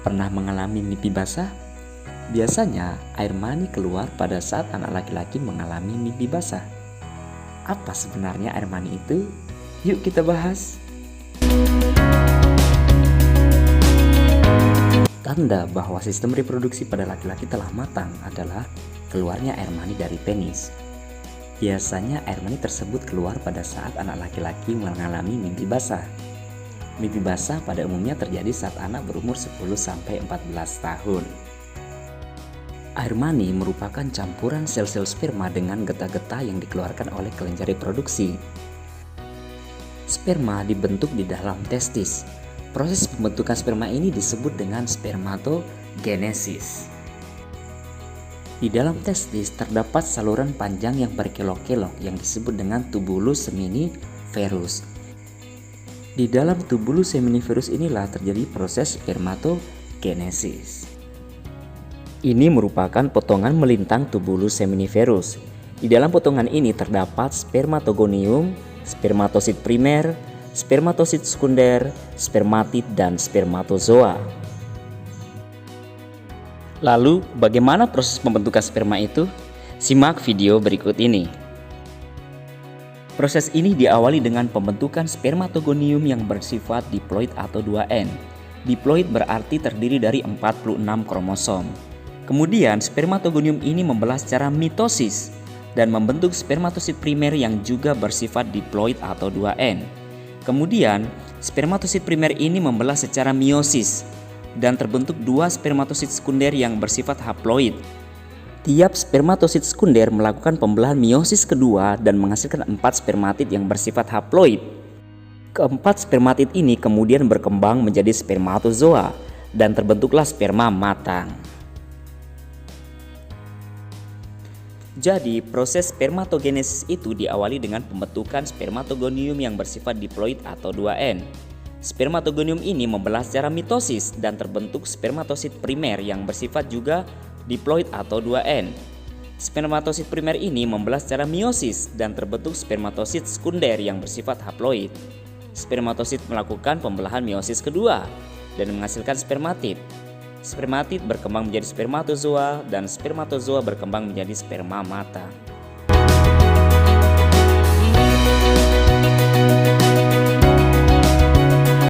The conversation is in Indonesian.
pernah mengalami mimpi basah? Biasanya air mani keluar pada saat anak laki-laki mengalami mimpi basah. Apa sebenarnya air mani itu? Yuk kita bahas. Tanda bahwa sistem reproduksi pada laki-laki telah matang adalah keluarnya air mani dari penis. Biasanya air mani tersebut keluar pada saat anak laki-laki mengalami mimpi basah. Mimpi basah pada umumnya terjadi saat anak berumur 10-14 tahun. Air mani merupakan campuran sel-sel sperma dengan getah-getah yang dikeluarkan oleh kelenjar reproduksi. Sperma dibentuk di dalam testis. Proses pembentukan sperma ini disebut dengan spermatogenesis. Di dalam testis terdapat saluran panjang yang berkelok-kelok yang disebut dengan tubulus seminiferus. Di dalam tubulus seminiferus inilah terjadi proses spermatogenesis. Ini merupakan potongan melintang tubulus seminiferus. Di dalam potongan ini terdapat spermatogonium, spermatosit primer, spermatosit sekunder, spermatid, dan spermatozoa. Lalu, bagaimana proses pembentukan sperma itu? Simak video berikut ini. Proses ini diawali dengan pembentukan spermatogonium yang bersifat diploid atau 2N. Diploid berarti terdiri dari 46 kromosom. Kemudian spermatogonium ini membelah secara mitosis dan membentuk spermatosit primer yang juga bersifat diploid atau 2N. Kemudian spermatosit primer ini membelah secara meiosis dan terbentuk dua spermatosit sekunder yang bersifat haploid. Tiap spermatosit sekunder melakukan pembelahan meiosis kedua dan menghasilkan 4 spermatid yang bersifat haploid. Keempat spermatid ini kemudian berkembang menjadi spermatozoa dan terbentuklah sperma matang. Jadi, proses spermatogenesis itu diawali dengan pembentukan spermatogonium yang bersifat diploid atau 2N. Spermatogonium ini membelah secara mitosis dan terbentuk spermatosit primer yang bersifat juga diploid atau 2N. Spermatosit primer ini membelah secara meiosis dan terbentuk spermatosit sekunder yang bersifat haploid. Spermatosit melakukan pembelahan meiosis kedua dan menghasilkan spermatid. Spermatid berkembang menjadi spermatozoa dan spermatozoa berkembang menjadi sperma matang.